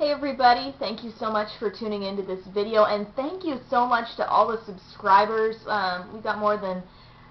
Hey everybody, thank you so much for tuning into this video, and thank you so much to all the subscribers. We've got more than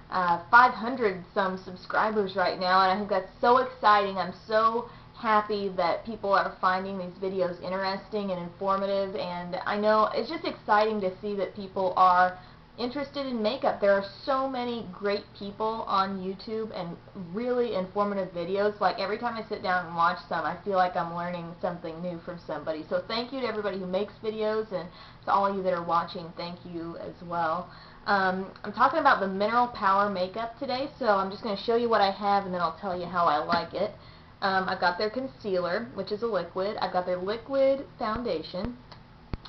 500 some subscribers right now, and I think that's so exciting. I'm so happy that people are finding these videos interesting and informative, and I know it's just exciting to see that people are interested in makeup. There are so many great people on YouTube and really informative videos. Like every time I sit down and watch some, I feel like I'm learning something new from somebody. So thank you to everybody who makes videos, and to all of you that are watching, thank you as well. I'm talking about the Mineral Power makeup today, so I'm just going to show you what I have and then I'll tell you how I like it. I've got their concealer, which is a liquid. I've got their liquid foundation.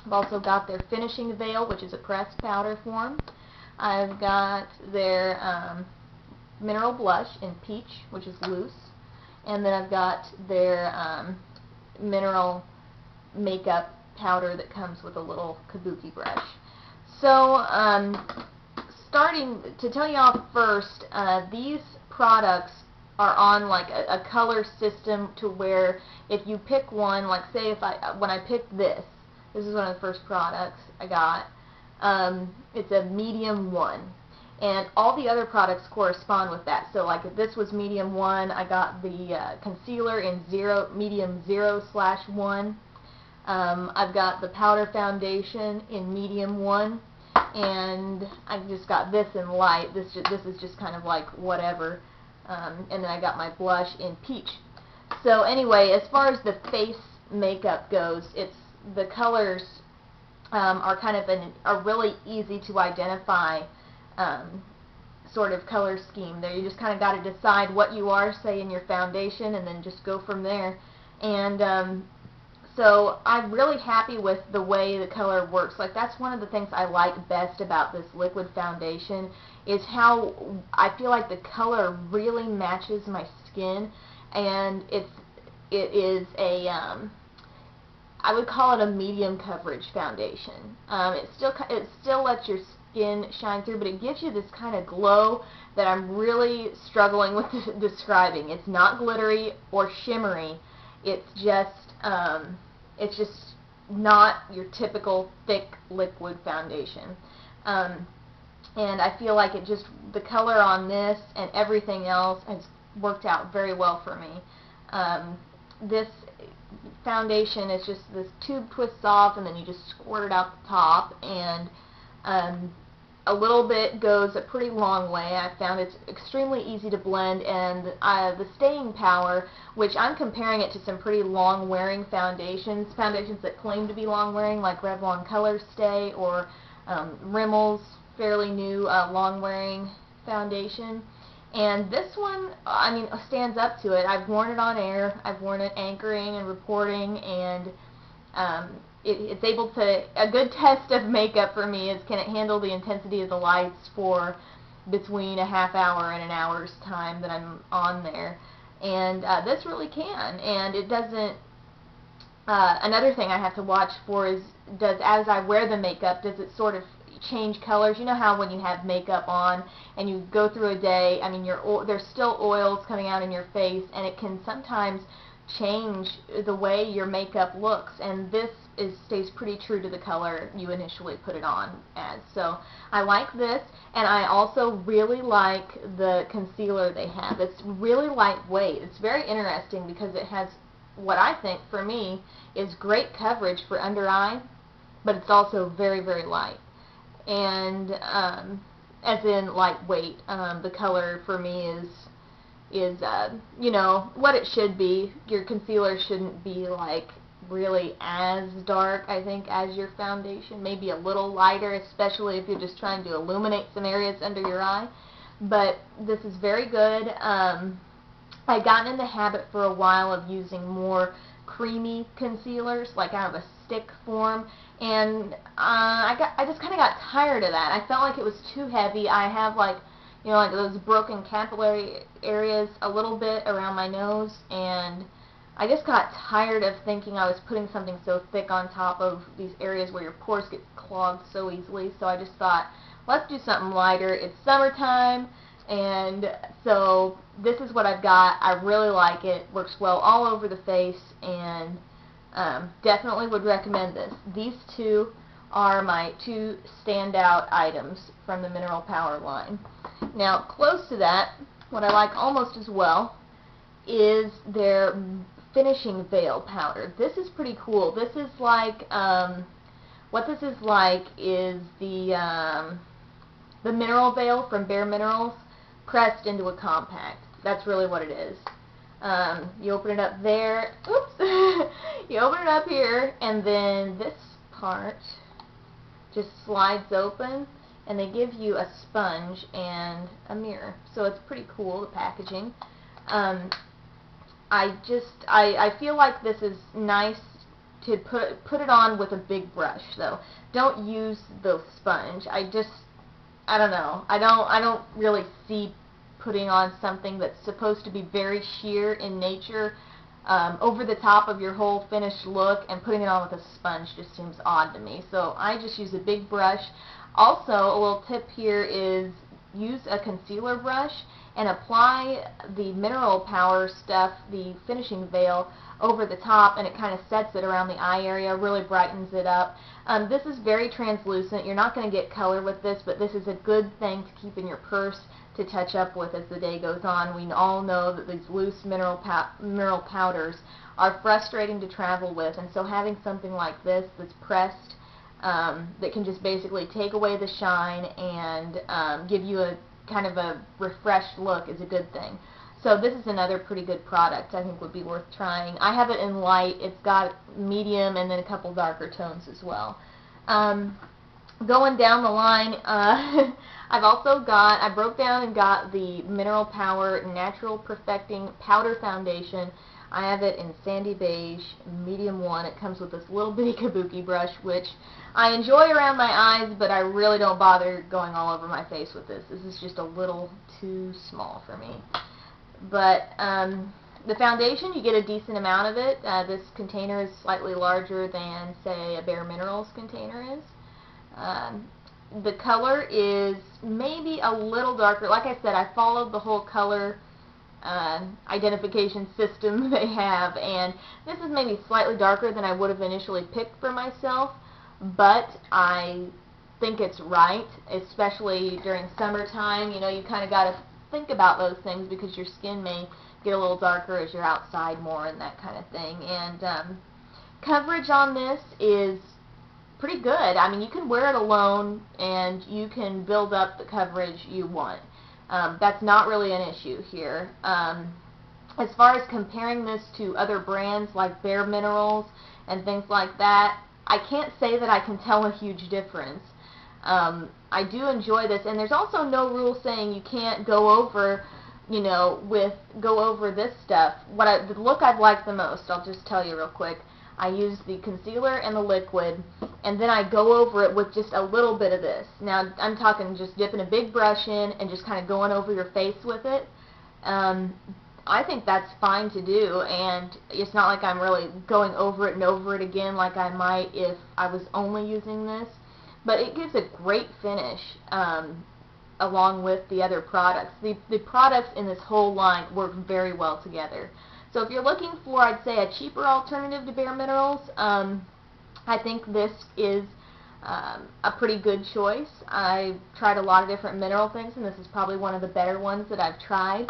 I've also got their finishing veil, which is a pressed powder form. I've got their mineral blush in peach, which is loose. And then I've got their mineral makeup powder that comes with a little kabuki brush. So, starting to tell you all first, these products are on like a color system to where if you pick one, like say when I picked this is one of the first products I got. It's a medium 1, and all the other products correspond with that. So like if this was medium 1, I got the concealer in medium 0/1. I've got the powder foundation in medium 1, and I've just got this in light. This is just kind of like whatever. And then I got my blush in peach. So anyway, as far as the face makeup goes, the colors are kind of a really easy to identify sort of color scheme. There, you just kind of got to decide what you are, say, in your foundation, and then just go from there. And so I'm really happy with the way the color works. Like that's one of the things I like best about this liquid foundation is how I feel like the color really matches my skin, and it is a I would call it a medium coverage foundation. It still lets your skin shine through, but it gives you this kind of glow that I'm really struggling with describing. It's not glittery or shimmery. It's just not your typical thick liquid foundation. And I feel like the color on this and everything else has worked out very well for me. This foundation is just this tube twists off, and then you just squirt it out the top, and a little bit goes a pretty long way. I found it's extremely easy to blend, and the staying power, which I'm comparing it to some pretty long wearing foundations that claim to be long wearing, like Revlon Color Stay or Rimmel's fairly new long wearing foundation. And this one, I mean, stands up to it. I've worn it on air, I've worn it anchoring and reporting, and it's able to, a good test of makeup for me is, can it handle the intensity of the lights for between a half hour and an hour's time that I'm on there. And this really can, and it doesn't, another thing I have to watch for is, as I wear the makeup, does it sort of change colors? You know how when you have makeup on and you go through a day, I mean, there's still oils coming out in your face, and it can sometimes change the way your makeup looks, and this stays pretty true to the color you initially put it on as. So I like this, and I also really like the concealer they have. It's really lightweight. It's very interesting because it has what I think, for me, is great coverage for under eye, but it's also very, very light. And as in lightweight, the color for me is you know, what it should be. Your concealer shouldn't be like really as dark, I think, as your foundation. Maybe a little lighter, especially if you're just trying to illuminate some areas under your eye. But this is very good. I've gotten in the habit for a while of using more creamy concealers, like out of a stick form, and I just kind of got tired of that. I felt like it was too heavy. I have like, you know, like those broken capillary areas a little bit around my nose, and I just got tired of thinking I was putting something so thick on top of these areas where your pores get clogged so easily. So I just thought, let's do something lighter. It's summertime, and so this is what I've got. I really like it. Works well all over the face, and Definitely would recommend this. These two are my two standout items from the Mineral Power line. Now, close to that, what I like almost as well is their finishing veil powder. This is pretty cool. This is like, what this is like is the mineral veil from Bare Minerals pressed into a compact. That's really what it is. You open it up there, oops, you open it up here, and then this part just slides open, and they give you a sponge and a mirror. So it's pretty cool, the packaging. I feel like this is nice to put it on with a big brush, though. Don't use the sponge. I don't know. I don't really see putting on something that's supposed to be very sheer in nature over the top of your whole finished look, and putting it on with a sponge just seems odd to me. So I just use a big brush. Also, a little tip here is use a concealer brush and apply the Mineral Power stuff, the finishing veil, over the top, and it kind of sets it around the eye area, really brightens it up. This is very translucent. You're not going to get color with this, but this is a good thing to keep in your purse to touch up with as the day goes on. We all know that these loose mineral powders are frustrating to travel with, and so having something like this that's pressed, that can just basically take away the shine and give you a kind of a refreshed look is a good thing. So this is another pretty good product I think would be worth trying. I have it in light. It's got medium and then a couple darker tones as well. Going down the line, I broke down and got the Mineral Power Natural Perfecting Powder Foundation. I have it in Sandy Beige, medium 1. It comes with this little bitty kabuki brush, which I enjoy around my eyes, but I really don't bother going all over my face with this. This is just a little too small for me. But the foundation, you get a decent amount of it. This container is slightly larger than, say, a Bare Minerals container is. The color is maybe a little darker. Like I said, I followed the whole color identification system they have, and this is maybe slightly darker than I would have initially picked for myself, but I think it's right, especially during summertime. You know, you kind of got to think about those things because your skin may get a little darker as you're outside more and that kind of thing. And coverage on this is pretty good. I mean, you can wear it alone and you can build up the coverage you want. That's not really an issue here. As far as comparing this to other brands like Bare Minerals and things like that, I can't say that I can tell a huge difference. I do enjoy this, and there's also no rule saying you can't go over, go over this stuff. The look I've liked the most, I'll just tell you real quick. I use the concealer and the liquid, and then I go over it with just a little bit of this. Now, I'm talking just dipping a big brush in and just kind of going over your face with it. I think that's fine to do, and it's not like I'm really going over it and over it again like I might if I was only using this. But it gives a great finish along with the other products. The products in this whole line work very well together. So if you're looking for, I'd say, a cheaper alternative to Bare Minerals, I think this is a pretty good choice. I've tried a lot of different mineral things, and this is probably one of the better ones that I've tried.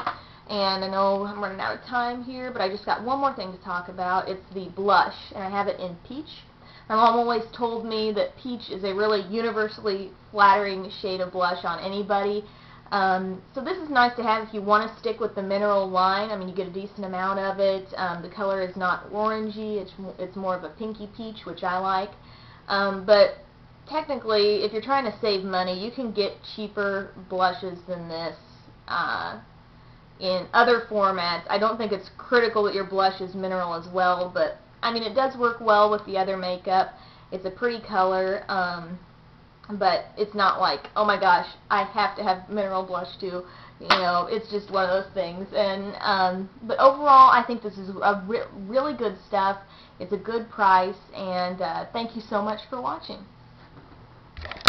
And I know I'm running out of time here, but I just got one more thing to talk about. It's the blush, and I have it in Peach. My mom always told me that peach is a really universally flattering shade of blush on anybody. So this is nice to have if you want to stick with the mineral line. I mean, you get a decent amount of it. The color is not orangey. It's more of a pinky peach, which I like. But technically, if you're trying to save money, you can get cheaper blushes than this in other formats. I don't think it's critical that your blush is mineral as well, but I mean, it does work well with the other makeup. It's a pretty color, but it's not like, oh my gosh, I have to have mineral blush too. It's just one of those things. And but overall, I think this is a really good stuff. It's a good price, and thank you so much for watching.